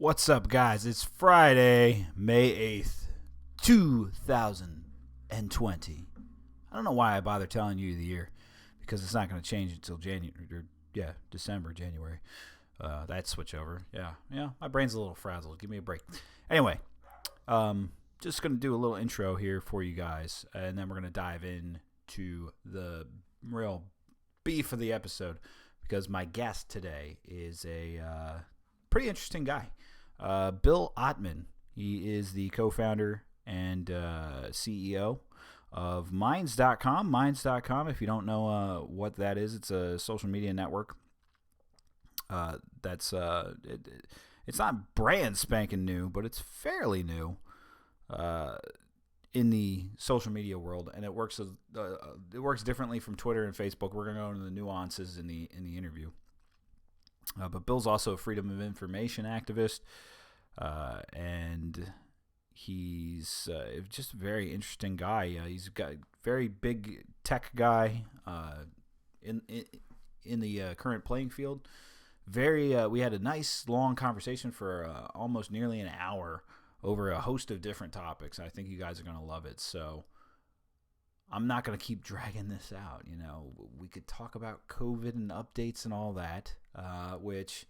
What's up, guys? It's Friday, May 8th, 2020. I don't know why I bother telling you the year, because it's not going to change until December, January. That switchover. Yeah, my brain's a little frazzled. Give me a break. Anyway, just going to do a little intro here for you guys, and then we're going to dive into the real beef of the episode, because my guest today is a pretty interesting guy. Bill Ottman. He is the co-founder and CEO of Minds.com. Minds.com, if you don't know what that is, it's a social media network. It's not brand spanking new, but it's fairly new in the social media world, and it works differently from Twitter and Facebook. We're going to go into the nuances in the interview. But Bill's also a freedom of information activist, and he's just a very interesting guy. He's got very big tech guy in the current playing field. We had a nice long conversation for almost nearly an hour over a host of different topics. I think you guys are going to love it. So I'm not going to keep dragging this out. You know, we could talk about COVID and updates and all that, which,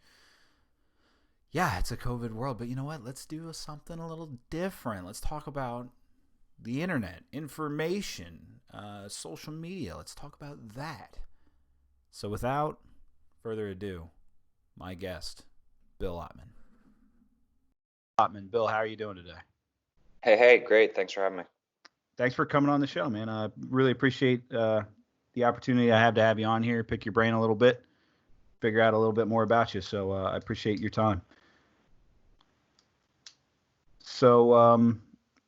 yeah, it's a COVID world. But you know what? Let's do something a little different. Let's talk about the internet, information, social media. Let's talk about that. So without further ado, my guest, Bill Ottman. Bill, how are you doing today? Hey, great. Thanks for having me. Thanks for coming on the show, man. I really appreciate the opportunity I have to have you on here, pick your brain a little bit, figure out a little bit more about you. So I appreciate your time. So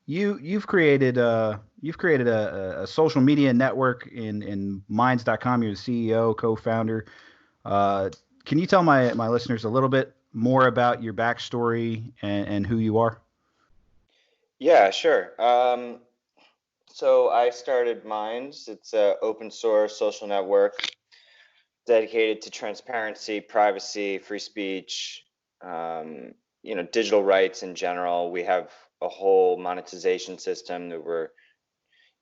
you've created a social media network in Minds.com. You're the CEO, co-founder. Can you tell my listeners a little bit more about your backstory and who you are? Yeah, sure. So I started Minds. It's an open source social network dedicated to transparency, privacy, free speech, digital rights in general. We have a whole monetization system that we're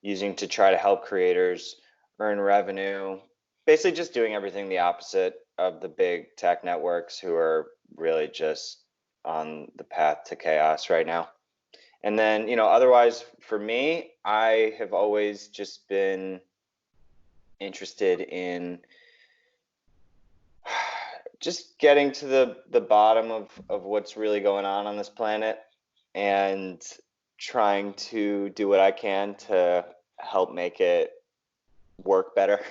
using to try to help creators earn revenue. Basically just doing everything the opposite of the big tech networks who are really just on the path to chaos right now. And then, otherwise for me, I have always just been interested in just getting to the bottom of what's really going on this planet and trying to do what I can to help make it work better.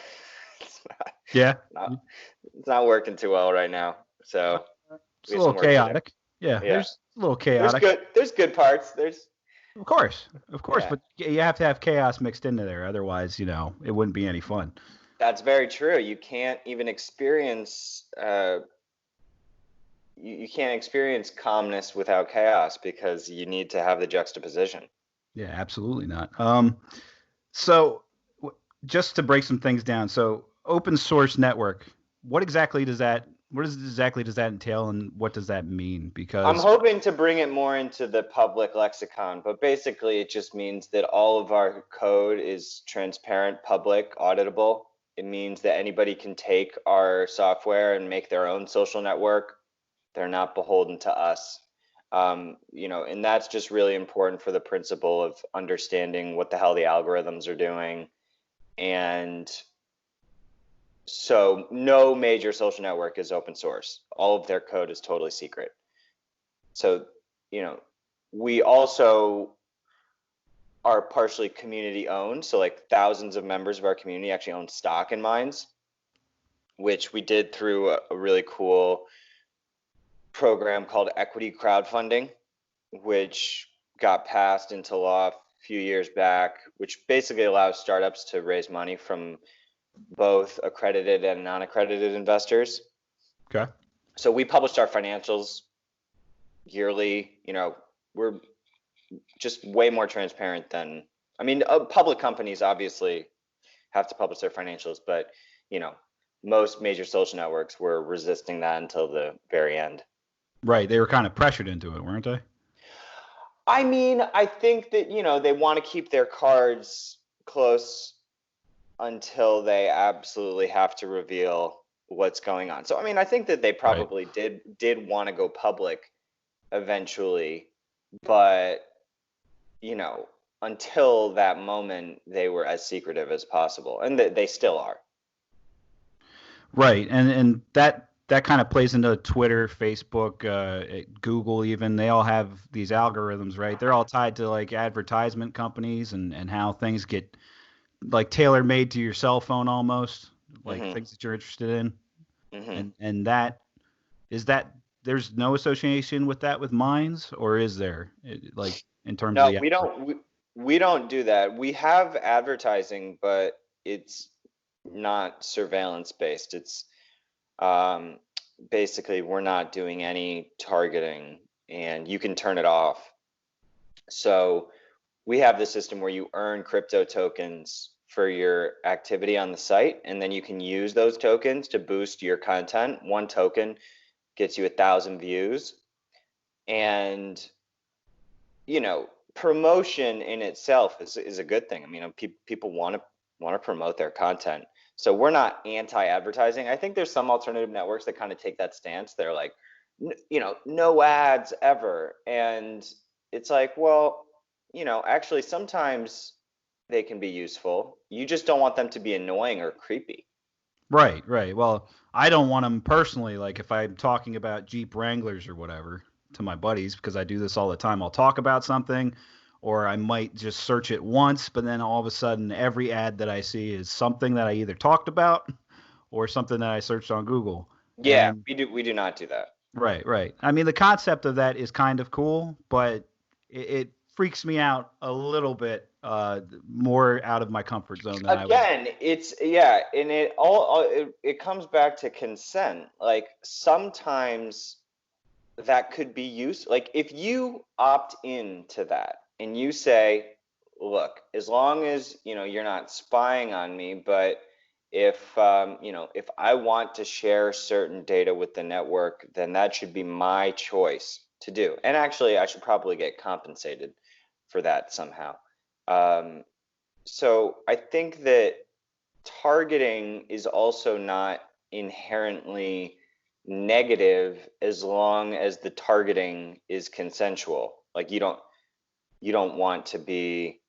It's not working too well right now. So it's a little chaotic. Yeah, there's a little chaotic. There's good parts. Of course, yeah. But you have to have chaos mixed into there. Otherwise, it wouldn't be any fun. That's very true. You can't even experience you can't experience calmness without chaos, because you need to have the juxtaposition. Yeah, absolutely not. So just to break some things down, so open source network, what exactly does that entail, and what does that mean? Because I'm hoping to bring it more into the public lexicon, but basically it just means that all of our code is transparent, public, auditable. It means that anybody can take our software and make their own social network. They're not beholden to us. And that's just really important for the principle of understanding what the hell the algorithms are doing. And so no major social network is open source. All of their code is totally secret. So, we also are partially community owned. So like thousands of members of our community actually own stock in Minds, which we did through a really cool program called equity crowdfunding, which got passed into law a few years back, which basically allows startups to raise money from both accredited and non-accredited investors. Okay. So we published our financials yearly. We're just way more transparent than, public companies obviously have to publish their financials, but most major social networks were resisting that until the very end. Right. They were kind of pressured into it, weren't they? I mean, I think that, they want to keep their cards close until they absolutely have to reveal what's going on. So, I mean, I think that they Right. probably did want to go public eventually, but, you know, until that moment, they were as secretive as possible, and they still are. Right. And that kind of plays into Twitter, Facebook, Google even. They all have these algorithms, right? They're all tied to like advertisement companies and how things get like tailor made to your cell phone almost, like Hmm. things that you're interested in. Hmm. And that is that there's no association with that with mines, or is there? Like in terms of No, the we don't do that. We have advertising, but it's not surveillance based. It's um, basically we're not doing any targeting, and you can turn it off. So we have the system where you earn crypto tokens for your activity on the site, and then you can use those tokens to boost your content. One token gets you 1,000 views, and promotion in itself is a good thing. I mean, people want to promote their content. So we're not anti-advertising. I think there's some alternative networks that kind of take that stance. They're like, no ads ever. And it's like, well, actually sometimes they can be useful. You just don't want them to be annoying or creepy. Right, right. Well, I don't want them personally. Like if I'm talking about Jeep Wranglers or whatever to my buddies, because I do this all the time. I'll talk about something, or I might just search it once, but then all of a sudden, every ad that I see is something that I either talked about or something that I searched on Google. Yeah, And we do not do that. right, right. I mean, the concept of that is kind of cool, but it freaks me out a little bit more out of my comfort zone than I would. Again, it's yeah, and it comes back to consent. Like sometimes that could be used. Like if you opt in to that and you say, look, as long as you're not spying on me, but if I want to share certain data with the network, then that should be my choice to do. And actually, I should probably get compensated for that somehow. Um, so I think that targeting is also not inherently negative as long as the targeting is consensual. Like you don't want to be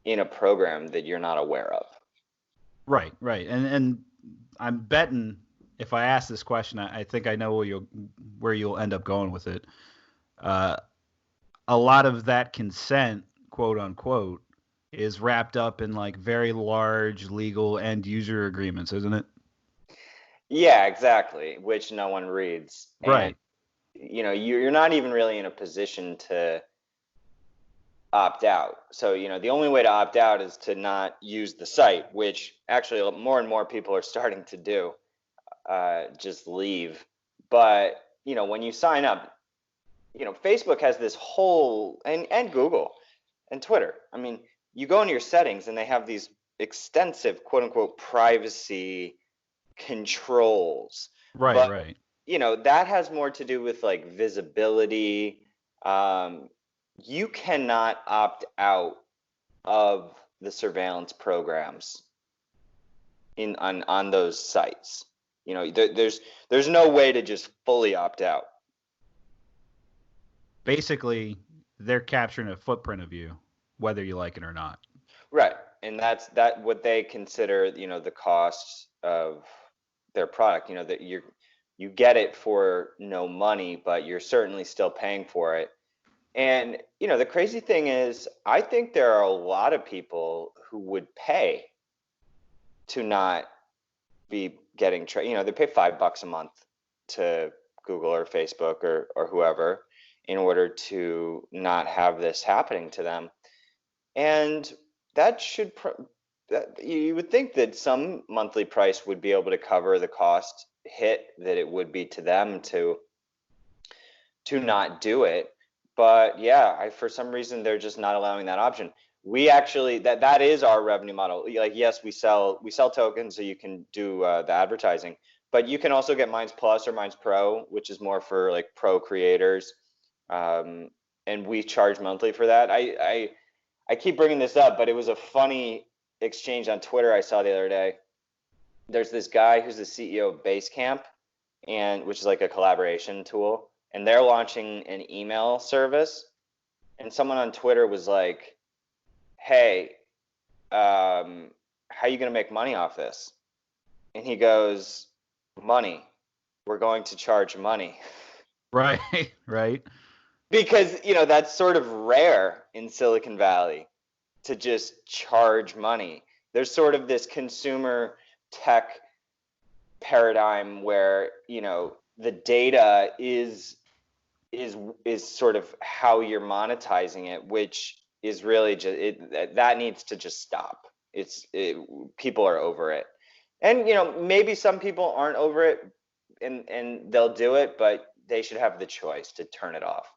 in a program that you're not aware of. Right, right. And I'm betting if I ask this question, I think I know where you'll end up going with it. Uh, a lot of that consent, quote unquote, is wrapped up in like very large legal end user agreements, isn't it? Yeah, exactly, which no one reads. And Right. you're not even really in a position to opt out. So, the only way to opt out is to not use the site, which actually more and more people are starting to do. Just leave. But, when you sign up, Facebook has this whole, and Google and Twitter. I mean, you go into your settings and they have these extensive quote unquote privacy controls. Right, But, right. that has more to do with like visibility. Um, you cannot opt out of the surveillance programs on those sites. There's no way to just fully opt out. Basically, they're capturing a footprint of you, whether you like it or not. Right. And that's what they consider, the cost of their product, that you get it for no money, but you're certainly still paying for it. And, the crazy thing is, I think there are a lot of people who would pay to not be getting they pay $5 a month to Google or Facebook or whoever in order to not have this happening to them. And that should that you would think that some monthly price would be able to cover the cost hit that it would be to them to not do it. But yeah, for some reason they're just not allowing that option. We actually that is our revenue model. Like yes, we sell tokens so you can do the advertising, but you can also get Minds Plus or Minds Pro, which is more for like pro creators. And we charge monthly for that. I keep bringing this up, but it was a funny exchange on Twitter I saw the other day. There's this guy who's the CEO of Basecamp, and which is like a collaboration tool, and they're launching an email service. And someone on Twitter was like, "Hey, how are you going to make money off this?" And he goes, "Money. We're going to charge money." Right, right. Because, that's sort of rare in Silicon Valley to just charge money. There's sort of this consumer tech paradigm where, the data is sort of how you're monetizing it, which is really just that needs to just stop. People are over it. And maybe some people aren't over it and they'll do it, but they should have the choice to turn it off.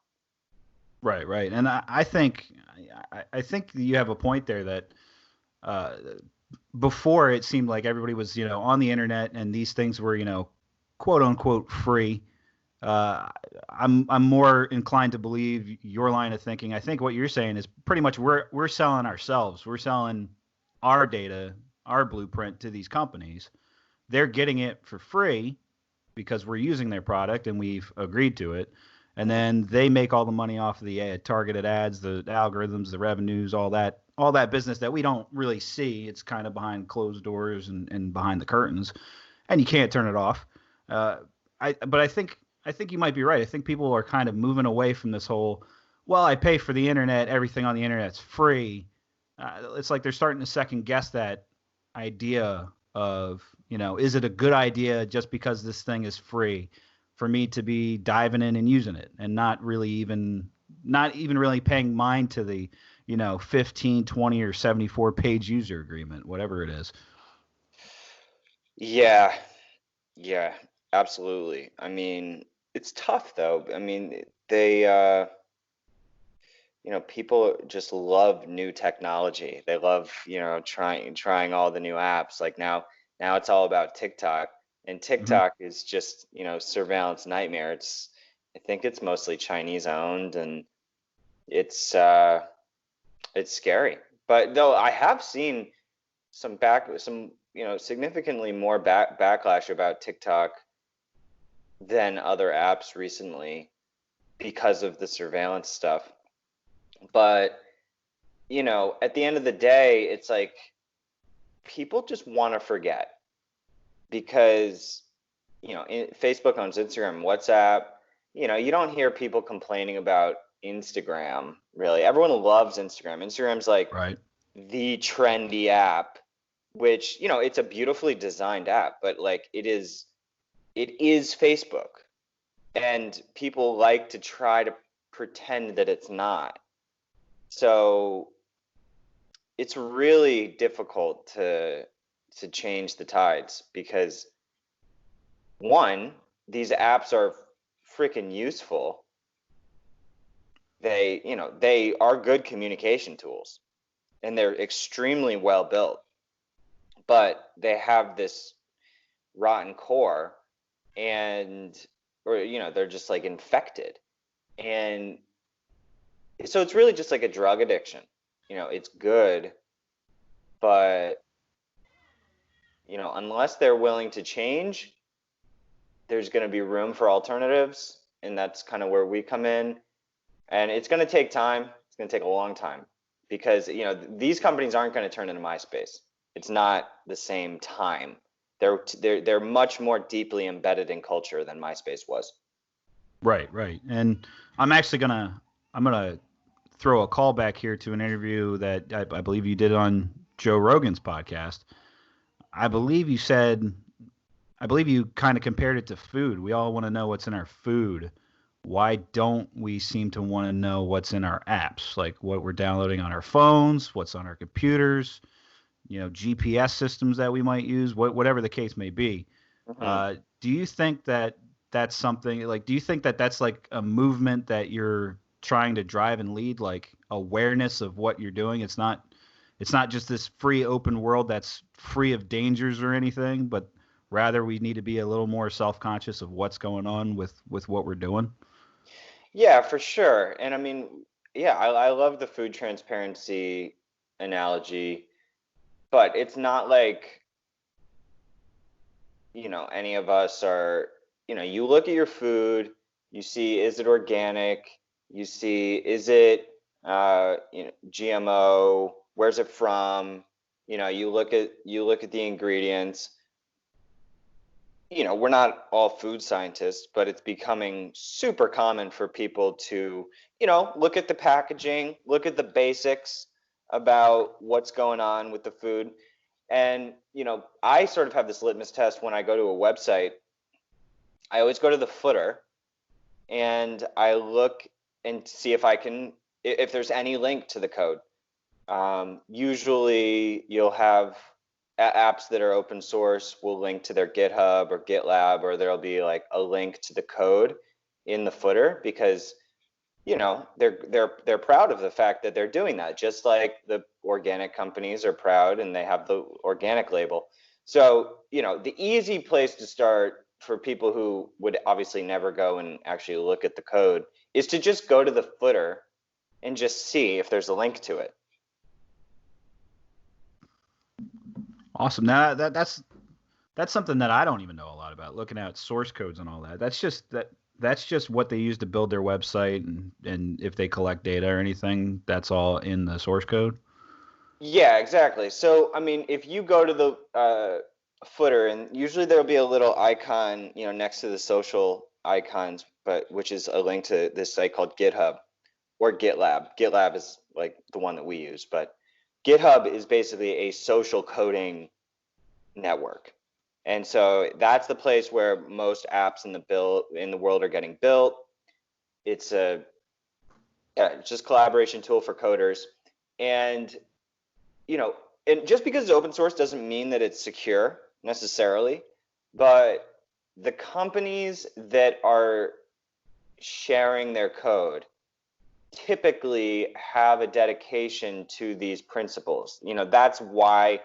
Right, right. And I think I think you have a point there that before it seemed like everybody was, on the internet and these things were, quote unquote free. Uh, I'm more inclined to believe your line of thinking. I think what you're saying is pretty much we're selling ourselves. We're selling our data, our blueprint to these companies. They're getting it for free because we're using their product and we've agreed to it. And then they make all the money off of the targeted ads, the algorithms, the revenues, all that business that we don't really see. It's kind of behind closed doors and behind the curtains, and you can't turn it off. But I think you might be right. I think people are kind of moving away from this whole, well, I pay for the internet, everything on the internet's free. It's like they're starting to second guess that idea of, is it a good idea just because this thing is free for me to be diving in and using it and not even really paying mind to the, 15, 20 or 74 page user agreement, whatever it is. Yeah, yeah, absolutely. I mean, it's tough though. I mean, people just love new technology. They love, trying all the new apps. Like now it's all about TikTok, and Hmm. TikTok is just, surveillance nightmare. I think it's mostly Chinese owned, and it's uh it's scary. But though I have seen some significantly more backlash about TikTok than other apps recently because of the surveillance stuff. But, at the end of the day, it's like people just want to forget because, Facebook owns Instagram, WhatsApp. You don't hear people complaining about Instagram, really. Everyone loves Instagram. Instagram's like Right. the trendy app, which, it's a beautifully designed app, but like it is Facebook. And people like to try to pretend that it's not. So it's really difficult to change the tides because one, these apps are freaking useful. They are good communication tools and they're extremely well built, but they have this rotten core and or they're just like infected. And so it's really just like a drug addiction. It's good, but unless they're willing to change, there's going to be room for alternatives, and that's kind of where we come in. And it's going to take time. It's going to take a long time because these companies aren't going to turn into MySpace. It's not the same time. They're much more deeply embedded in culture than MySpace was. Right, right. And I'm actually I'm gonna throw a call back here to an interview that I believe you did on Joe Rogan's podcast. I believe you said, I believe you kind of compared it to food. We all want to know what's in our food. Why don't we seem to want to know what's in our apps, like what we're downloading on our phones, what's on our computers, GPS systems that we might use, whatever the case may be. Hmm. Do you think that that's something like? Do you think that that's like a movement that you're trying to drive and lead, like awareness of what you're doing? It's not just this free open world that's free of dangers or anything, but rather we need to be a little more self-conscious of what's going on with what we're doing? Yeah, for sure. And I mean, yeah, I love the food transparency analogy, but it's not like, any of us are, you look at your food, you see, is it organic? You see, is it, GMO? Where's it from? You look at the ingredients. We're not all food scientists, but it's becoming super common for people to, look at the packaging, look at the basics about what's going on with the food. And, I sort of have this litmus test when I go to a website. I always go to the footer and I look and see if there's any link to the code. Usually you'll have apps that are open source will link to their GitHub or GitLab, or there'll be like a link to the code in the footer because they're proud of the fact that they're doing that, just like the organic companies are proud and they have the organic label. So the easy place to start for people who would obviously never go and actually look at the code is to just go to the footer and just see if there's a link to it. Awesome. Now that's something that I don't even know a lot about. Looking at source codes and all that. That's just what they use to build their website, and if they collect data or anything, that's all in the source code. Yeah, exactly. So, I mean, if you go to the footer, and usually there'll be a little icon, next to the social icons, but which is a link to this site called GitHub or GitLab. GitLab is like the one that we use, but GitHub is basically a social coding network. And so that's the place where most apps in the world are getting built. It's it's just collaboration tool for coders. And you know, and just because it's open source doesn't mean that it's secure necessarily, but the companies that are sharing their code typically have a dedication to these principles. That's why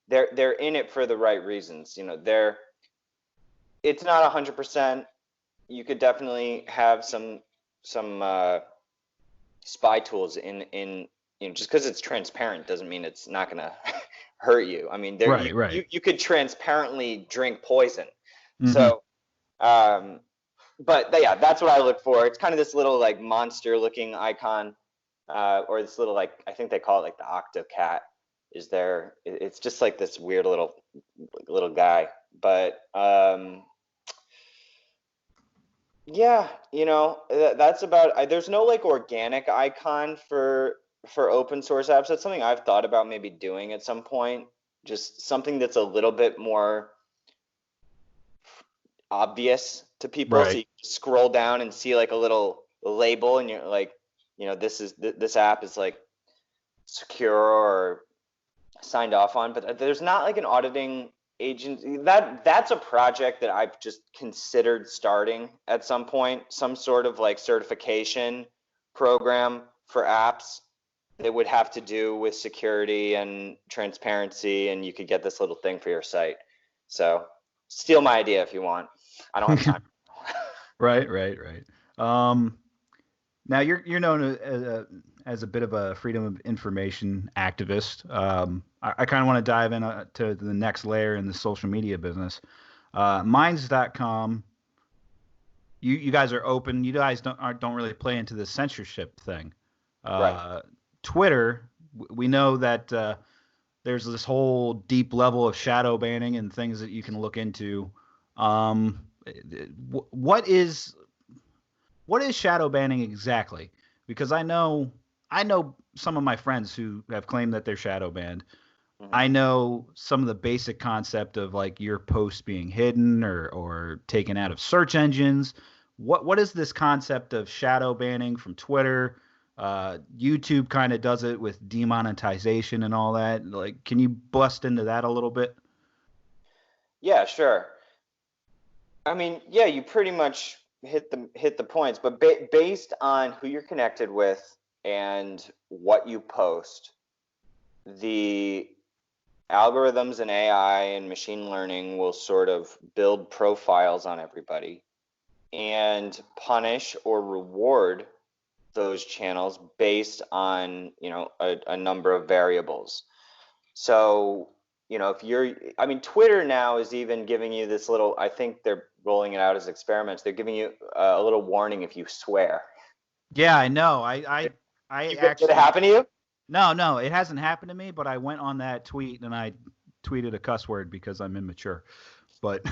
they're in it for the right reasons. It's not 100%. You could definitely have some spy tools in just because it's transparent doesn't mean it's not going to hurt you. I mean, there Right, right. you could transparently drink poison. Mm-hmm. So, but yeah, that's what I look for. It's kind of this little like monster looking icon, or this little, like, I think they call it like the Octocat is there. It's just like this weird little guy. But yeah, that's about. There's no like organic icon for open source apps. That's something I've thought about maybe doing at some point. Just something that's a little bit more obvious to people, so Right. you scroll down and see like a little label, and you're like, this app is like secure or signed off on. But there's not like an auditing agency. That's a project that I've just considered starting at some point, some sort of like certification program for apps that would have to do with security and transparency, and you could get this little thing for your site. So steal my idea if you want. I don't have time. Right, right, right. Now you're known as a bit of a freedom of information activist. I kind of want to dive in to the next layer in the social media business. Minds.com. You guys are open. You guys don't really play into the censorship thing. Right. Uh, Twitter. We know that there's this whole deep level of shadow banning and things that you can look into. Um, what is shadow banning exactly? Because I know some of my friends who have claimed that they're shadow banned. Mhm. I know some of the basic concept of like your posts being hidden or taken out of search engines. What is this concept of shadow banning from Twitter? YouTube kind of does it with demonetization and all that. Like, can you bust into that a little bit? Yeah, sure. I mean, yeah, you pretty much hit the points, but based on who you're connected with and what you post, the algorithms and AI and machine learning will sort of build profiles on everybody and punish or reward those channels based on, a number of variables. So, if I mean, Twitter now is even giving you this little, I think they're rolling it out as experiments. They're giving you a little warning if you swear. Yeah, I know. I Did it actually, happen to you? no, it hasn't happened to me, but I went on that tweet and I tweeted a cuss word because I'm immature. But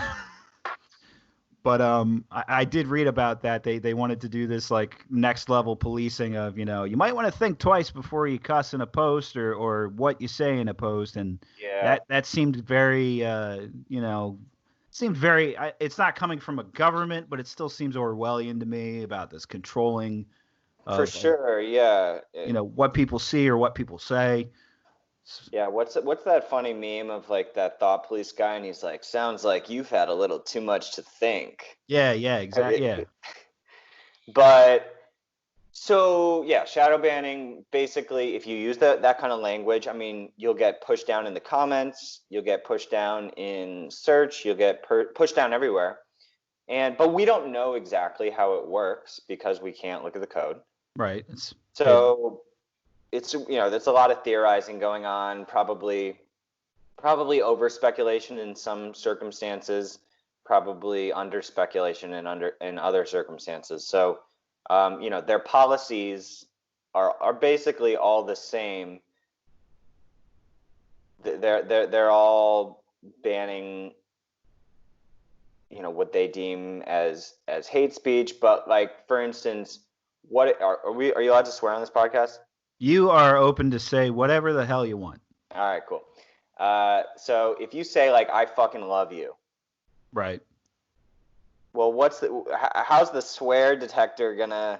I did read about that. They wanted to do this like next level policing of, you might want to think twice before you cuss in a post or what you say in a post, and Yeah, that seemed very seemed very it's not coming from a government, but it still seems Orwellian to me about this controlling for of sure. Yeah. what people see or what people say. Yeah, what's that funny meme of like that thought police guy and he's like, sounds like you've had a little too much to think. Yeah, I exactly. Yeah. mean, but so yeah, shadow banning basically if you use that kind of language, I mean, you'll get pushed down in the comments, you'll get pushed down in search, you'll get pushed down everywhere. But we don't know exactly how it works because we can't look at the code. Right. It's hidden. So there's a lot of theorizing going on, probably over speculation in some circumstances, probably under speculation in other circumstances. So, their policies are basically all the same. They're all banning, what they deem as hate speech. But like, for instance, are you allowed to swear on this podcast? You are open to say whatever the hell you want. All right, cool. So if you say like I fucking love you, Right. well, how's the swear detector gonna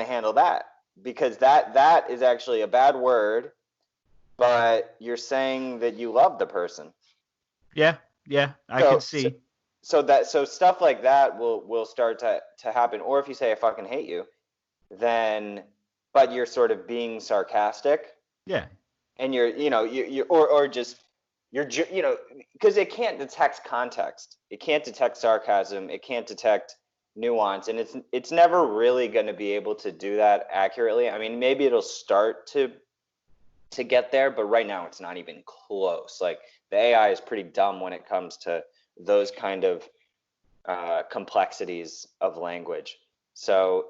handle that? Because that is actually a bad word, but you're saying that you love the person. Yeah. Yeah. I could So so, see. so stuff like that will start to happen. Or if you say I fucking hate you, then but you're sort of being sarcastic, Yeah. and or just because it can't detect context, it can't detect sarcasm, it can't detect nuance, and it's never really going to be able to do that accurately. I mean, maybe it'll start to get there, but right now it's not even close. Like, the AI is pretty dumb when it comes to those kind of complexities of language. So,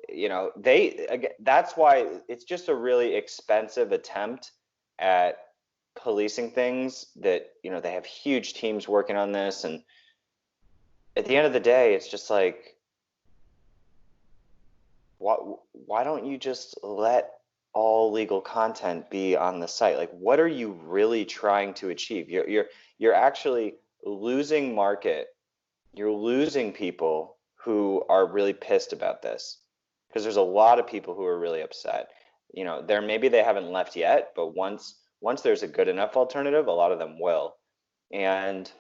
that's why it's just a really expensive attempt at policing things that, they have huge teams working on this. And at the end of the day, it's just like, why don't you just let all legal content be on the site? Like, what are you really trying to achieve? You're actually losing market. You're losing people who are really pissed about this, because there's a lot of people who are really upset. Maybe they haven't left yet, but once there's a good enough alternative, a lot of them will. And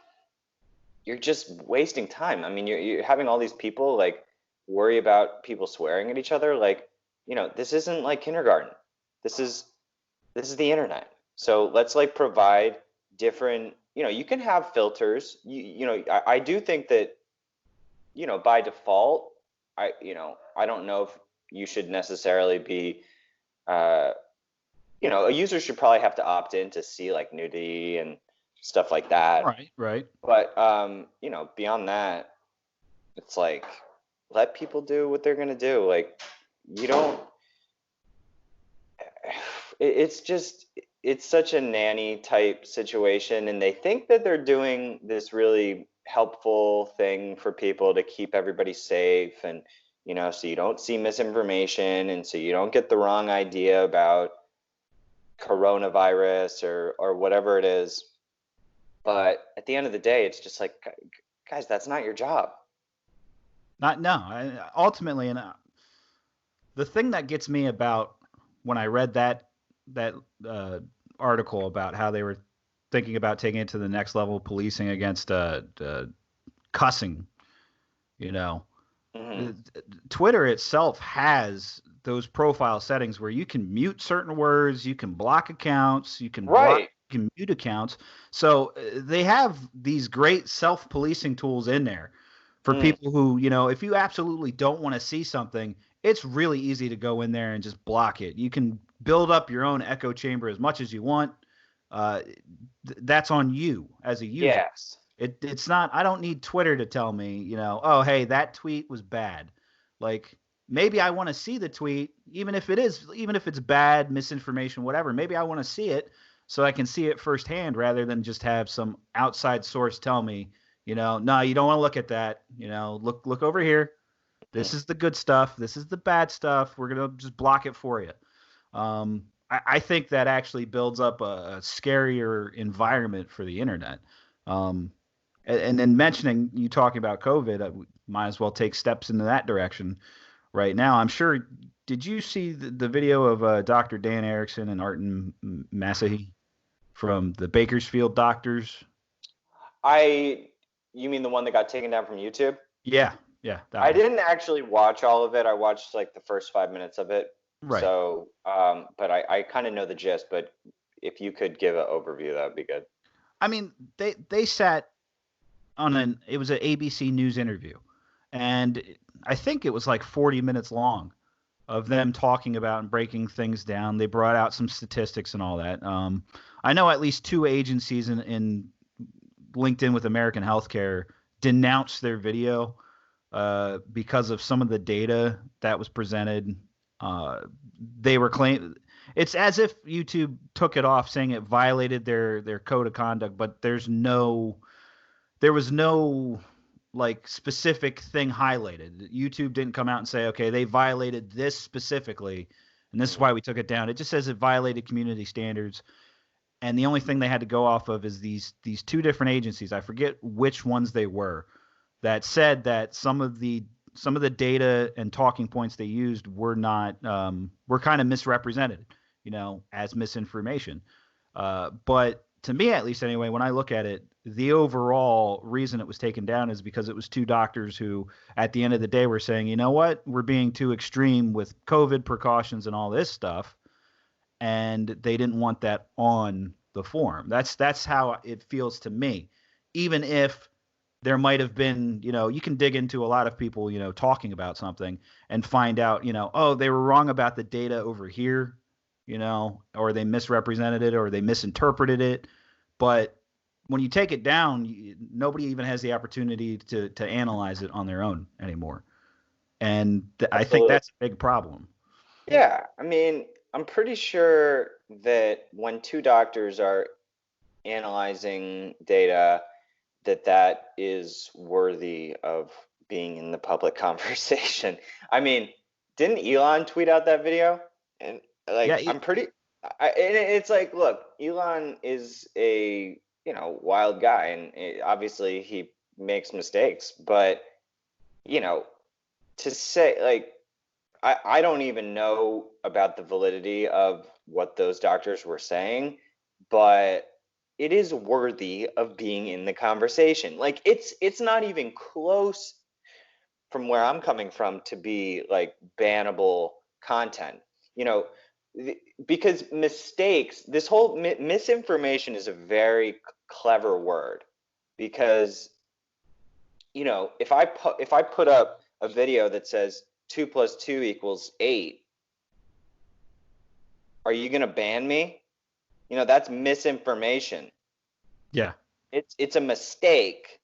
you're just wasting time. I mean, you're having all these people like worry about people swearing at each other. Like, this isn't like kindergarten. This is this is the internet. So let's like provide different. You can have filters. I do think that, by default, I don't know if you should necessarily be, uh, a user should probably have to opt in to see like nudity and stuff like that. Right. Right. But, beyond that, it's like, let people do what they're gonna do. Like, you don't, it's just, it's such a nanny type situation, and they think that they're doing this really helpful thing for people to keep everybody safe, and so you don't see misinformation, and so you don't get the wrong idea about coronavirus or whatever it is. But at the end of the day, it's just like, guys, that's not your job. Not no. Ultimately, and the thing that gets me about when I read that article about how they were thinking about taking it to the next level, policing against cussing, you know, Hmm. Twitter itself has those profile settings where you can mute certain words, you can block accounts, you can block Right. can mute accounts. So they have these great self-policing tools in there for Mm, people who, if you absolutely don't want to see something, it's really easy to go in there and just block it. You can build up your own echo chamber as much as you want. Uh, that's on you as a user. yes. It's not. I don't need Twitter to tell me, oh, hey, that tweet was bad. Like, maybe I want to see the tweet, even if it's bad, misinformation, whatever. Maybe I want to see it so I can see it firsthand rather than just have some outside source tell me, no, you don't want to look at that. Look over here. Mm. This is the good stuff. This is the bad stuff. We're gonna just block it for you. I think that actually builds up a scarier environment for the internet. Um, and then mentioning you talking about COVID, I might as well take steps into that direction right now. I'm sure. Did you see the video of Dr. Dan Erickson and Artem Masahi from the Bakersfield Doctors? I, you mean the one that got taken down from YouTube? Yeah, yeah, that I one. didn't actually watch all of it. I watched like the first 5 minutes of it. Right. So, but I kind of know the gist. But if you could give an overview, that would be good. I mean, they sat on it was an ABC News interview, and I think it was like 40 minutes long of them talking about and breaking things down. They brought out some statistics and all that. I know at least two agencies in LinkedIn with American Healthcare denounced their video because of some of the data that was presented. Uh, they were claiming it's as if YouTube took it off, saying it violated their code of conduct, but there was no like specific thing highlighted. YouTube didn't come out and say, okay, they violated this specifically, and this is Hmm. why we took it down. It just says it violated community standards, and the only thing they had to go off of is these two different agencies. I forget which ones they were that said that some of the data and talking points they used were kind of misrepresented, as misinformation. But to me, at least anyway, when I look at it, the overall reason it was taken down is because it was two doctors who, at the end of the day, were saying, you know what, we're being too extreme with COVID precautions and all this stuff, and they didn't want that on the forum. That's how it feels to me, even if there might have been, you can dig into a lot of people, talking about something and find out, oh, they were wrong about the data over here, or they misrepresented it or they misinterpreted it. But when you take it down, nobody even has the opportunity to analyze it on their own anymore. And I think Absolutely. that's a big problem. Yeah. I mean, I'm pretty sure that when two doctors are analyzing data, that is worthy of being in the public conversation. I mean, didn't Elon tweet out that video? And Yeah, like, I'm pretty. And it's like, look, Elon is a wild guy, and obviously he makes mistakes. But you know, to say like, I don't even know about the validity of what those doctors were saying, but it is worthy of being in the conversation. Like it's not even close from where I'm coming from to be like bannable content. You know, because mistakes, this whole misinformation is a very clever word because if I put up a video that says 2 + 2 = 8, are you gonna ban me? That's misinformation. yeah, It's a mistake.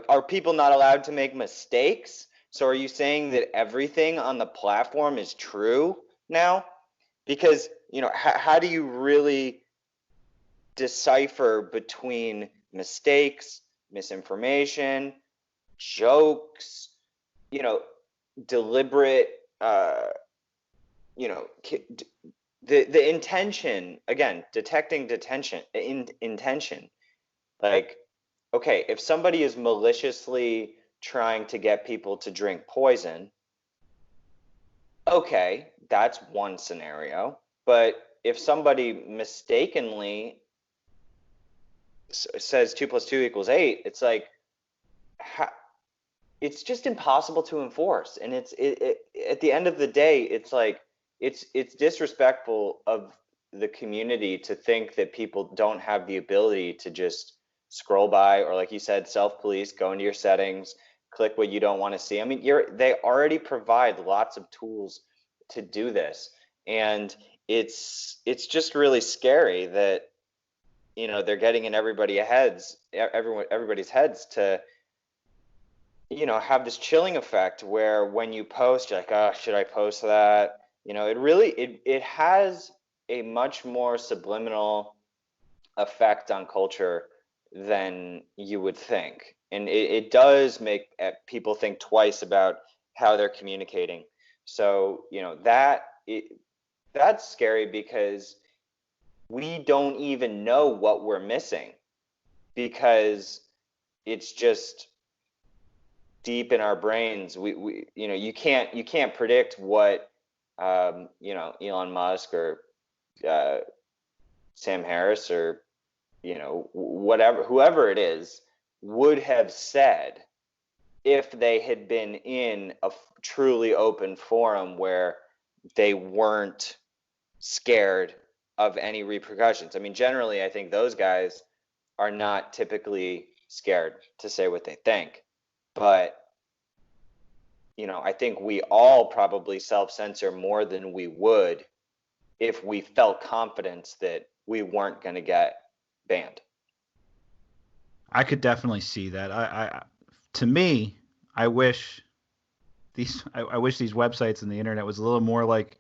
Are people not allowed to make mistakes? So are you saying that everything on the platform is true now? Because how do you really decipher between mistakes, misinformation, jokes, you know, deliberate, you know, the intention, again, detecting intention. Like, okay, if somebody is maliciously trying to get people to drink poison, okay, that's one scenario. But if somebody mistakenly says 2 + 2 = 8, it's like, it's just impossible to enforce. And at the end of the day, it's like, it's disrespectful of the community to think that people don't have the ability to just scroll by, or like you said, self-police, go into your settings, click what you don't want to see. I mean, they already provide lots of tools to do this, and it's just really scary that they're getting in everybody's heads to have this chilling effect where when you post, you're like, oh, should I post that? It has a much more subliminal effect on culture than you would think. And it does make people think twice about how they're communicating. So, that's scary because we don't even know what we're missing, because it's just deep in our brains. You can't predict what Elon Musk or Sam Harris or whoever it is would have said if they had been in a truly open forum where they weren't scared of any repercussions. I mean, generally, I think those guys are not typically scared to say what they think. But, I think we all probably self-censor more than we would if we felt confidence that we weren't going to get banned. I could definitely see that. To me, I wish I wish these websites and the internet was a little more like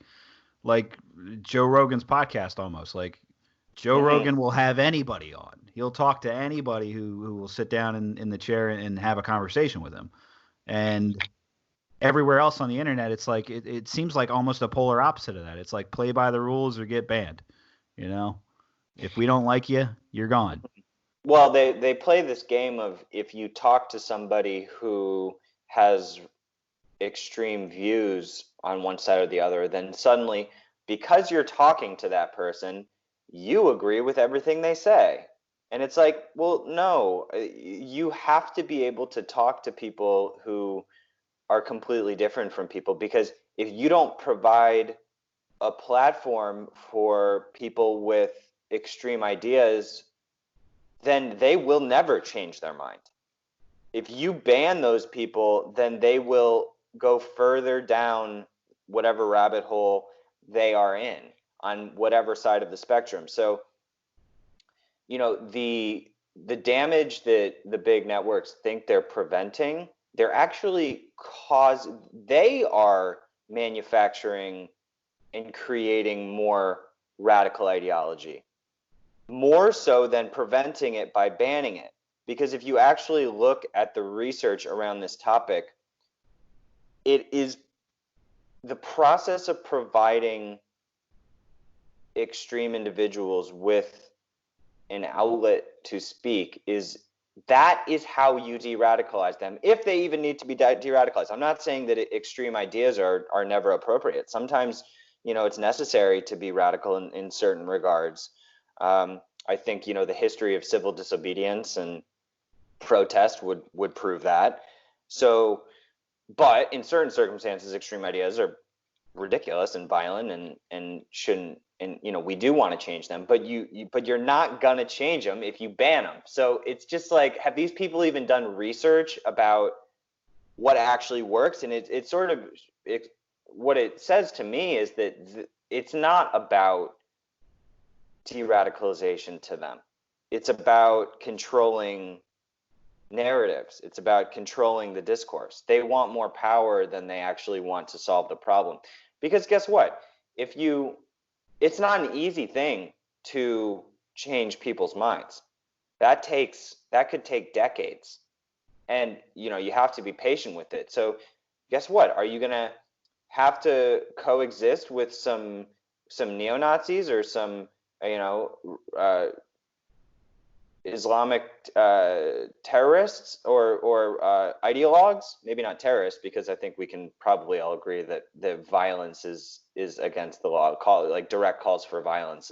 Joe Rogan's podcast almost. Like Joe Mm-hmm. Rogan will have anybody on. He'll talk to anybody who will sit down in the chair and have a conversation with him. And everywhere else on the internet, it's like it seems like almost a polar opposite of that. It's like play by the rules or get banned. You know, if we don't like you, you're gone. Well, they play this game of, if you talk to somebody who has extreme views on one side or the other, then suddenly, because you're talking to that person, you agree with everything they say. And it's like, well, no, you have to be able to talk to people who are completely different from people, because if you don't provide a platform for people with extreme ideas, then they will never change their mind. If you ban those people, then they will go further down whatever rabbit hole they are in on whatever side of the spectrum. So, the damage that the big networks think they're preventing, they are manufacturing and creating more radical ideology, more so than preventing it by banning it. Because if you actually look at the research around this topic, it is the process of providing extreme individuals with an outlet to speak that is how you de-radicalize them, if they even need to be de-radicalized. I'm not saying that extreme ideas are never appropriate. Sometimes, it's necessary to be radical in certain regards. I think, the history of civil disobedience and protest would prove that. So, but in certain circumstances, extreme ideas are ridiculous and violent and shouldn't, and we do want to change them, but you're not gonna change them if you ban them. So it's just like, have these people even done research about what actually works? And it's sort of what it says to me is that it's not about de-radicalization to them. It's about controlling narratives. It's about controlling the discourse. They want more power than they actually want to solve the problem. Because guess what? It's not an easy thing to change people's minds. That could take decades. And you have to be patient with it. So guess what? Are you going to have to coexist with some neo-Nazis or some Islamic terrorists or ideologues? Maybe not terrorists, because I think we can probably all agree that the violence is against the law. Like direct calls for violence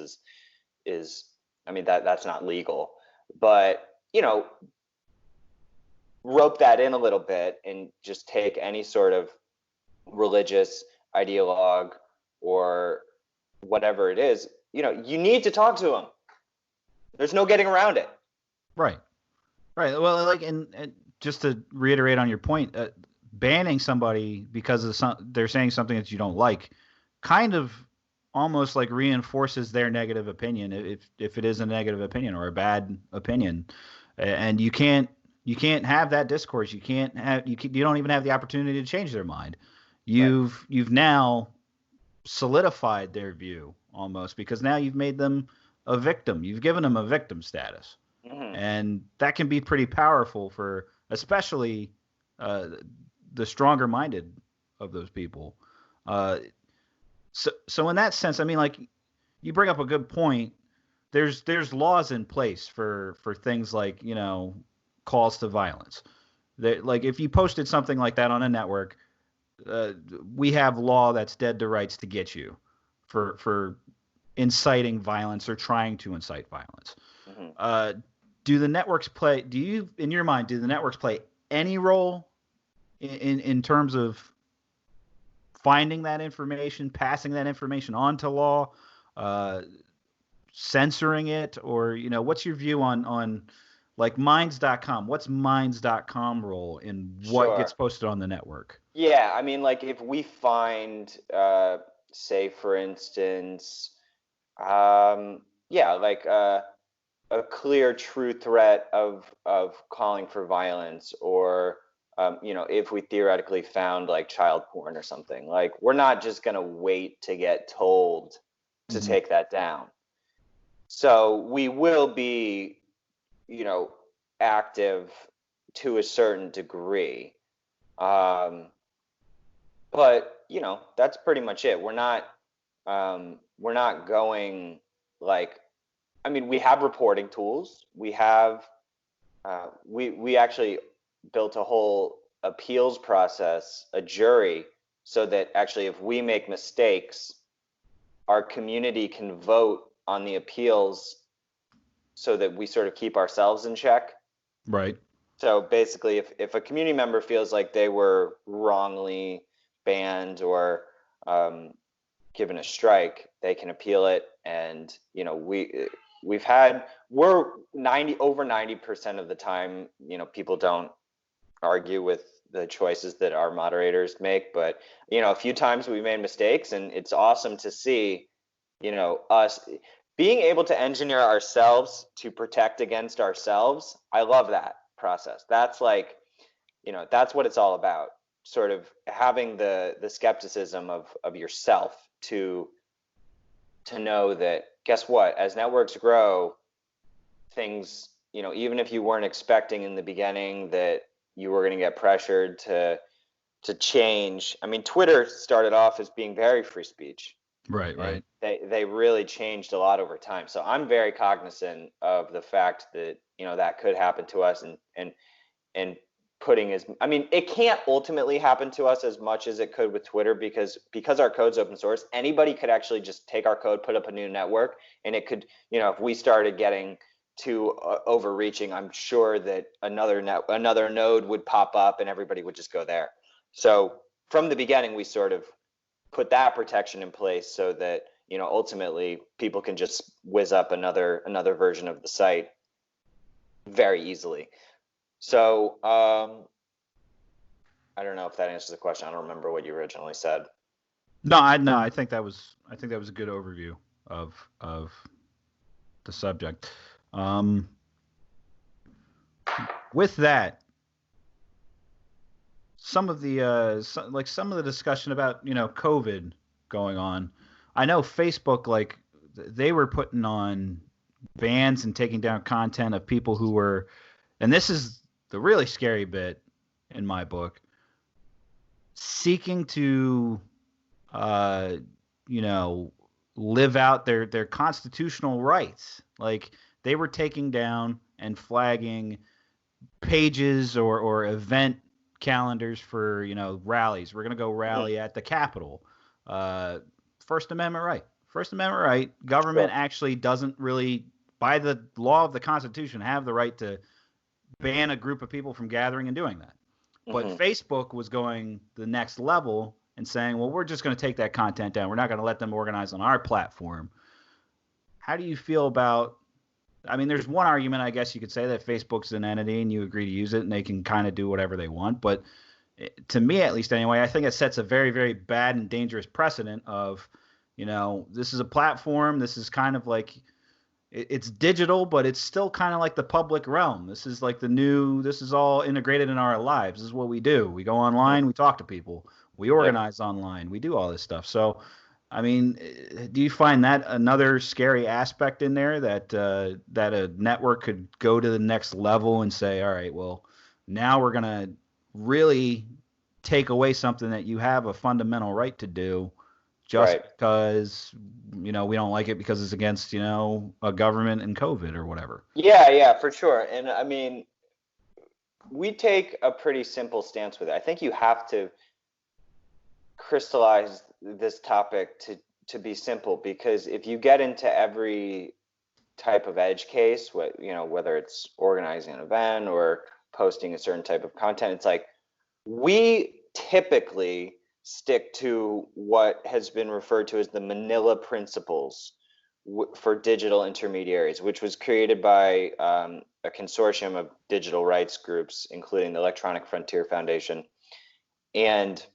is I mean, that's not legal. But rope that in a little bit and just take any sort of religious ideologue or whatever it is, you need to talk to them. There's no getting around it. Right. Right. Well, like, and just to reiterate on your point, banning somebody because of they're saying something that you don't like, kind of almost like reinforces their negative opinion, if it is a negative opinion or a bad opinion, and you can't have that discourse. You don't even have the opportunity to change their mind. Right. You've now solidified their view almost, because now you've made them a victim. You've given them a victim status. Hmm. And that can be pretty powerful for especially uh, the stronger minded of those people. Uh, so in that sense, I mean, like, you bring up a good point. There's laws in place for things like, calls to violence. That, like, if you posted something like that on a network, uh, we have law that's dead to rights to get you for inciting violence or trying to incite violence. Hmm. Uh, do the networks play? Do you, in your mind, do the networks play any role in terms of finding that information, passing that information on to law, uh, censoring it, or what's your view on like Minds.com? What's Minds.com role in what gets Sure. posted on the network? Yeah, I mean, like if we find, say, for instance, yeah, like a clear, true threat of calling for violence, or if we theoretically found like child porn or something, like we're not just gonna wait to get told to Mm-hmm. take that down. So we will be, you know, active to a certain degree. Um, but that's pretty much it. We're not going like, I mean, we have reporting tools. We actually built a whole appeals process, a jury, so that actually if we make mistakes, our community can vote on the appeals so that we sort of keep ourselves in check. Right. So basically, if a community member feels like they were wrongly banned or um, given a strike, they can appeal it. And we're 90% of the time, people don't argue with the choices that our moderators make. But a few times we made mistakes, and it's awesome to see us being able to engineer ourselves to protect against ourselves. I love that process. That's like, that's what it's all about. Sort of having the skepticism of yourself to know that, guess what, as networks grow, things, even if you weren't expecting in the beginning that you were going to get pressured to change. I mean, Twitter started off as being very free speech, Right. and Right. they really changed a lot over time. So I'm very cognizant of the fact that that could happen to us, and putting as, I mean, it can't ultimately happen to us as much as it could with Twitter, because our code's open source. Anybody could actually just take our code, put up a new network, and it could, if we started getting too overreaching, I'm sure that another node would pop up and everybody would just go there. So from the beginning, we sort of put that protection in place so that ultimately people can just whiz up another version of the site very easily. So I don't know if that answers the question. I don't remember what you originally said. No, I think that was a good overview of the subject. Um, with that, some of the some of the discussion about COVID going on. I know Facebook, like, they were putting on bans and taking down content of people who were, and this is the really scary bit in my book, seeking to uh, you know, live out their constitutional rights. Like, they were taking down and flagging pages or event calendars for rallies. We're gonna go Hmm. rally at the Capitol. Uh, First Amendment right. First Amendment right. Government Sure. actually doesn't really, by the law of the Constitution, have the right to ban a group of people from gathering and doing that. But Hmm. Facebook was going the next level and saying, well, we're just going to take that content down. We're not going to let them organize on our platform. how do you feel about? I mean, there's one argument, I guess you could say, that Facebook's an entity and you agree to use it and they can kind of do whatever they want. But to me, at least anyway, I think it sets a very, very bad and dangerous precedent of, this is a platform. This is kind of like it's digital, but it's still kind of like the public realm. This is like this is all integrated in our lives. This is what we do. We go Mhm. online, we talk to people, we Yep. organize online, we do all this stuff. So, I mean, do you find that another scary aspect in there that a network could go to the next level and say, all right, well, now we're gonna really take away something that you have a fundamental right to do just Right. because we don't like it because it's against a government and COVID or whatever. Yeah, yeah, for sure. And I mean, we take a pretty simple stance with it. I think you have to crystallize this topic to be simple, because if you get into every type of edge case, whether it's organizing an event or posting a certain type of content, it's like we typically stick to what has been referred to as the Manila Principles for digital intermediaries, which was created by a consortium of digital rights groups, including the Electronic Frontier Foundation. And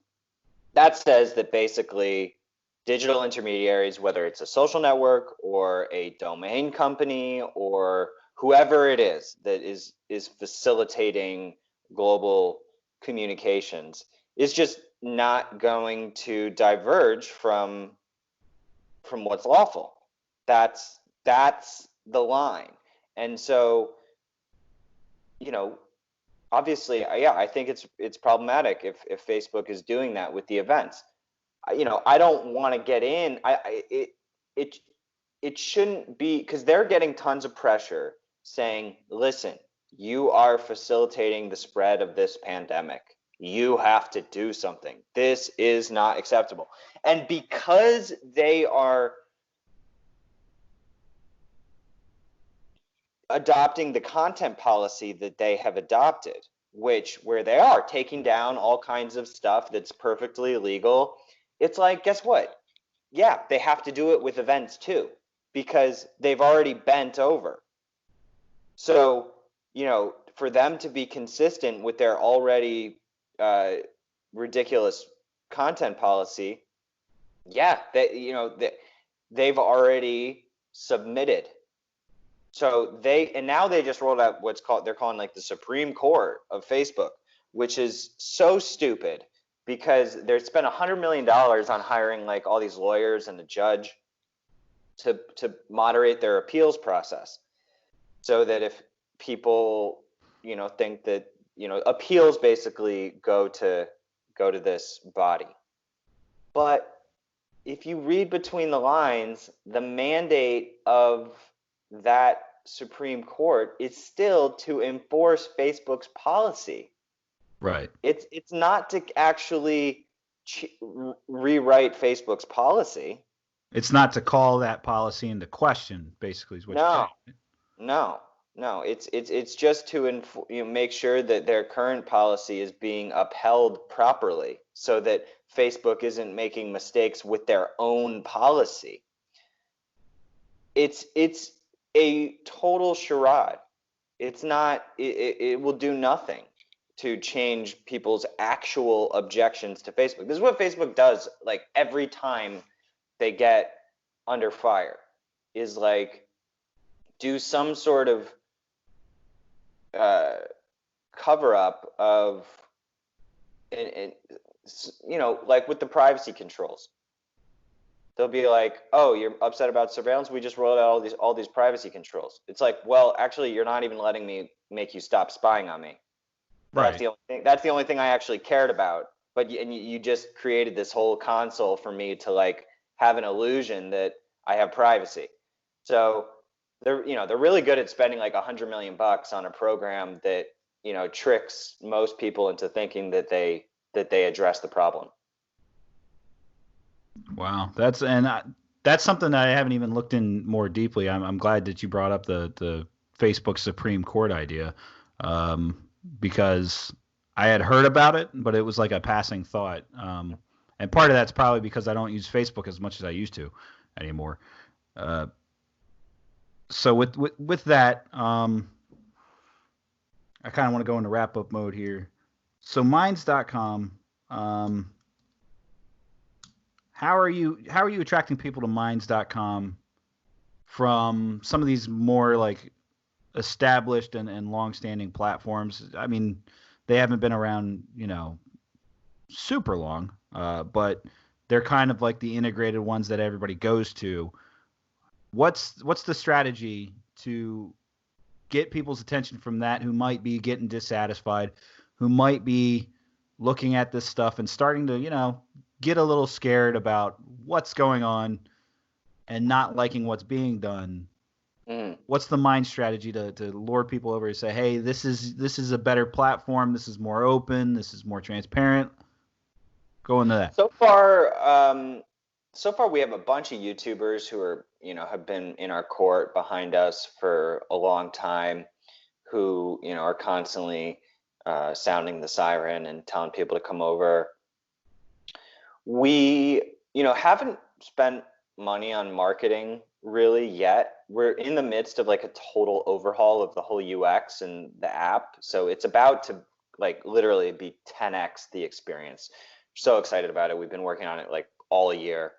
that says that basically digital intermediaries, whether it's a social network or a domain company or whoever it is that is facilitating global communications, is just not going to diverge from what's lawful. That's the line. And so, you know, obviously, yeah, I think it's problematic if Facebook is doing that with the events. I don't want to get in. It it shouldn't be, because they're getting tons of pressure saying, listen, you are facilitating the spread of this pandemic. You have to do something. This is not acceptable. And because they are adopting the content policy that they have adopted, where they are taking down all kinds of stuff that's perfectly legal, it's like, guess what? Yeah, they have to do it with events too, because they've already bent over. So, for them to be consistent with their already uh, ridiculous content policy, yeah, they've already submitted. So now they just rolled out they're calling like the Supreme Court of Facebook, which is so stupid because they spent $100 million on hiring like all these lawyers and a judge to moderate their appeals process, so that if people think that appeals basically go to this body. But if you read between the lines, the mandate of that Supreme Court is still to enforce Facebook's policy. Right. It's not to actually rewrite Facebook's policy. It's not to call that policy into question, basically, is what you're No, saying. no, no. It's just to make sure that their current policy is being upheld properly, so that Facebook isn't making mistakes with their own policy. It's a total charade. It's not. It will do nothing to change people's actual objections to Facebook. This is what Facebook does. Like every time they get under fire, is like do some sort of uh, cover up of, and like with the privacy controls. They'll be like, "Oh, you're upset about surveillance? We just rolled out all these privacy controls." It's like, well, actually, you're not even letting me make you stop spying on me. That's Right. the only thing. That's the only thing I actually cared about. But you just created this whole console for me to like have an illusion that I have privacy. So they're really good at spending like $100 million on a program that tricks most people into thinking that they address the problem. Wow. That's something that I haven't even looked in more deeply. I'm glad that you brought up the Facebook Supreme Court idea, um, because I had heard about it, but it was like a passing thought. And part of that's probably because I don't use Facebook as much as I used to anymore. Uh, So with that, I kind of want to go into wrap up mode here. So minds.com, um, how are you attracting people to minds.com from some of these more like established and long-standing platforms? I mean, they haven't been around, super long, but they're kind of like the integrated ones that everybody goes to. What's the strategy to get people's attention from that who might be getting dissatisfied, who might be looking at this stuff and starting to, get a little scared about what's going on and not liking what's being done? Mm. What's the mind strategy to lure people over and say, hey, this is a better platform, this is more open, this is more transparent? Go into that. So far, so far we have a bunch of YouTubers who are, have been in our court behind us for a long time, who, are constantly sounding the siren and telling people to come over. We, haven't spent money on marketing really yet. We're in the midst of like a total overhaul of the whole UX and the app. So it's about to like literally be 10x the experience. So excited about it. We've been working on it like all year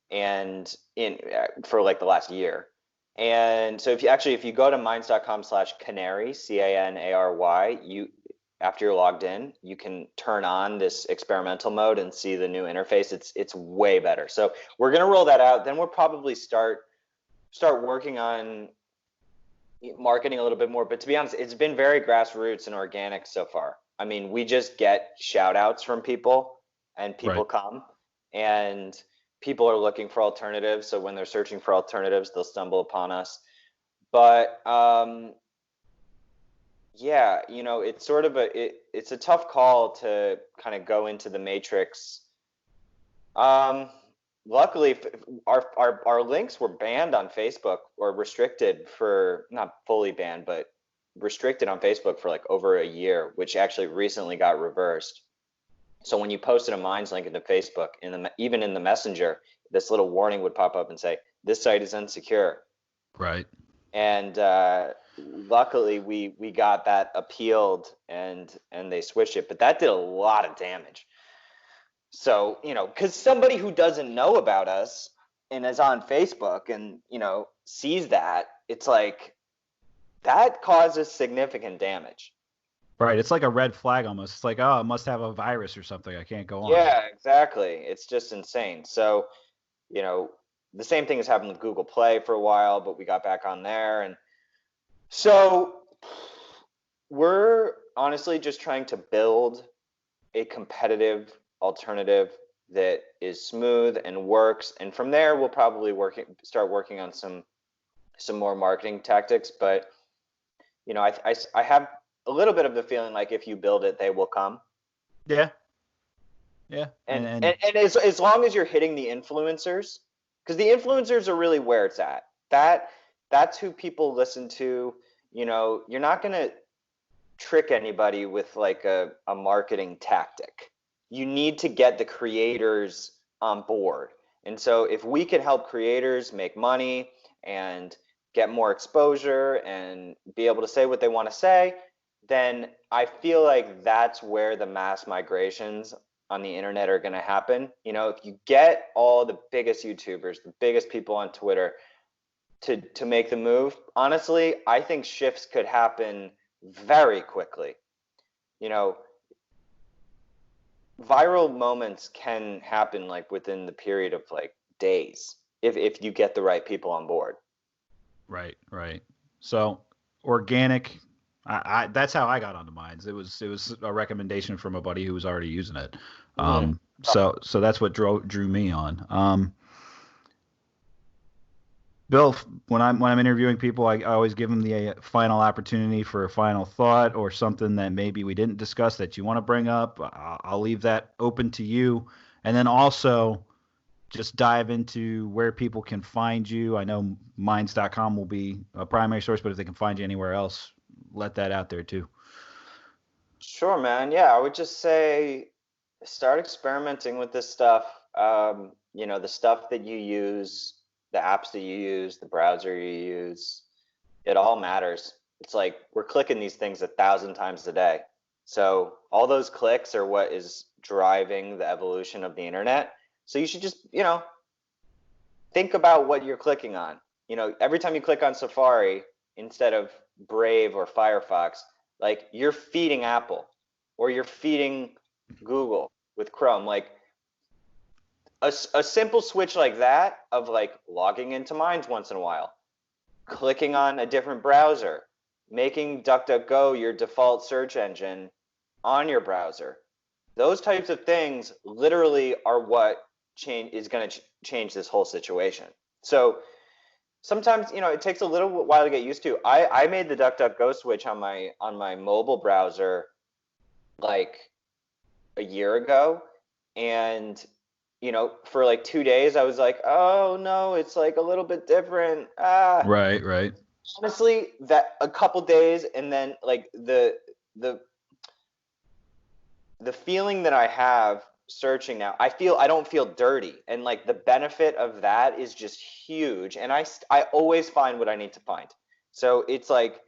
and in for like the last year. And so if you go to minds.com/canary, CANARY, you after you're logged in, you can turn on this experimental mode and see the new interface. It's way better. So we're gonna roll that out. Then we'll probably start working on marketing a little bit more. But to be honest, it's been very grassroots and organic so far. I mean, we just get shout outs from people and people Right. come and people are looking for alternatives. So when they're searching for alternatives, they'll stumble upon us. But yeah, it's sort of it's a tough call to kind of go into the matrix. Um, Luckily, our links were banned on Facebook or restricted for not fully banned, but restricted on Facebook for like over a year, which actually recently got reversed. So when you posted a Minds link into Facebook, even in the Messenger, this little warning would pop up and say, "This site is insecure." Right. And luckily, we got that appealed and they switched it, but that did a lot of damage. So, because somebody who doesn't know about us and is on Facebook and, sees that, it's like that causes significant damage. Right. It's like a red flag almost. It's like, oh, it must have a virus or something. I can't go on. Yeah, exactly. It's just insane. So, you know, the same thing has happened with Google Play for a while, but we got back on there. And so we're honestly just trying to build a competitive alternative that is smooth and works. And from there, we'll probably start working on some more marketing tactics. But I have a little bit of the feeling like if you build it, they will come. Yeah. Yeah. And as long as you're hitting the influencers, because the influencers are really where it's at. That's who people listen to. You're not gonna trick anybody with like a marketing tactic. You need to get the creators on board. And so if we can help creators make money and get more exposure and be able to say what they want to say, then I feel like that's where the mass migrations on the internet are going to happen. If you get all the biggest YouTubers, the biggest people on Twitter to make the move, honestly, I think shifts could happen very quickly. You know, Viral moments can happen like within the period of like days if you get the right people on board. Right. Right. So organic. That's how I got onto Minds. It was a recommendation from a buddy who was already using it. Mm. So that's what drew me on. Bill, when I'm interviewing people, I always give them the final opportunity for a final thought or something that maybe we didn't discuss that you want to bring up. I'll leave that open to you, and then also just dive into where people can find you. I know minds.com will be a primary source, but if they can find you anywhere else, let that out there too. Sure, man. Yeah, I would just say start experimenting with this stuff. The stuff that you use, the apps that you use, the browser you use. it all matters. It's like we're clicking these things 1,000 times a day. So all those clicks are what is driving the evolution of the internet. So you should just, think about what you're clicking on. Every time you click on Safari instead of Brave or Firefox, like you're feeding Apple or you're feeding Google with Chrome. Like a simple switch like that of like logging into Minds once in a while, clicking on a different browser, making DuckDuckGo your default search engine on your browser. Those types of things literally are what is going to change this whole situation. So sometimes, it takes a little while to get used to. I made the DuckDuckGo switch on my mobile browser like a year ago, and for like 2 days I was like, oh no, it's like a little bit different. Right. Honestly, that a couple days, and then like the feeling that I have searching now, I don't feel dirty, and like the benefit of that is just huge, and I always find what I need to find. So it's like,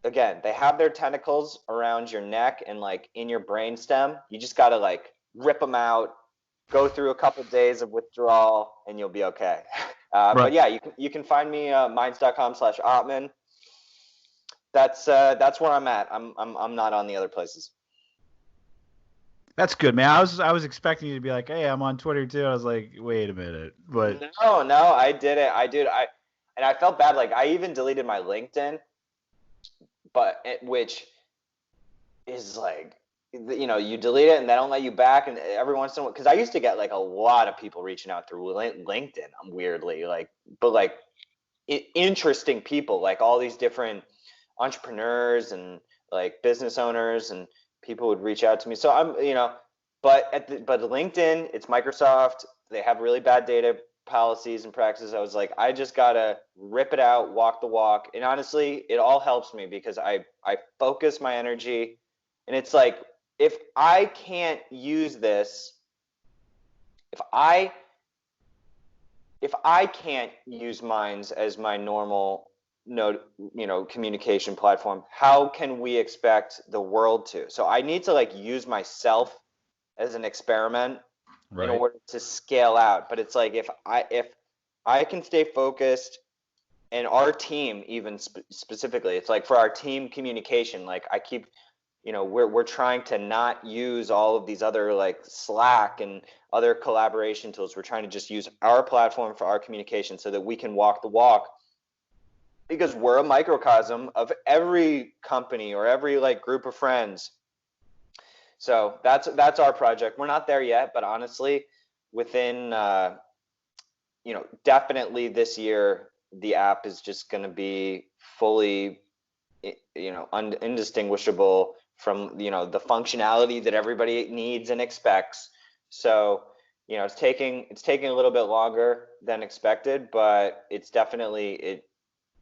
again, they have their tentacles around your neck and like in your brainstem. You just got to like rip them out, go through a couple days of withdrawal, and you'll be okay. Right. But yeah, you can find me minds.com/Ottman. That's where I'm at. I'm not on the other places. That's good, man. I was expecting you to be like, hey, I'm on Twitter too. I was like, wait a minute, but no, I did it. And I felt bad. Like I even deleted my LinkedIn, which is like, you delete it and they don't let you back, and every once in a while, because I used to get like a lot of people reaching out through LinkedIn. I'm weirdly like, but like interesting people, like all these different entrepreneurs and like business owners, and people would reach out to me. So I'm, but LinkedIn, it's Microsoft. They have really bad data policies and practices. I was like, I just gotta rip it out, walk the walk. And honestly, it all helps me because I focus my energy. And it's like, if I can't use this, if I can't use Minds as my normal communication platform, how can we expect the world to? So I need to like use myself as an experiment in order to scale out. But it's like, if I can stay focused, and our team even specifically, it's like for our team communication, like I keep, we're trying to not use all of these other like Slack and other collaboration tools. We're trying to just use our platform for our communication so that we can walk the walk, because we're a microcosm of every company or every like group of friends. So that's our project. We're not there yet, but honestly, within definitely this year, the app is just going to be fully indistinguishable from the functionality that everybody needs and expects. So it's taking a little bit longer than expected, but it's definitely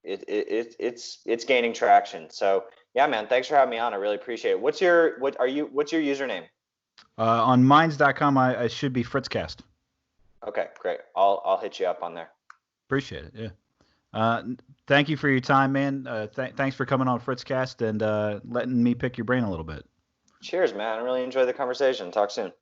it's gaining traction. So yeah, man, thanks for having me on. I really appreciate it. What's your username? On minds.com, I should be Fritzcast. Okay, great. I'll hit you up on there. Appreciate it. Yeah. Thank you for your time, man. Thanks for coming on Fritzcast and letting me pick your brain a little bit. Cheers, man. I really enjoyed the conversation. Talk soon.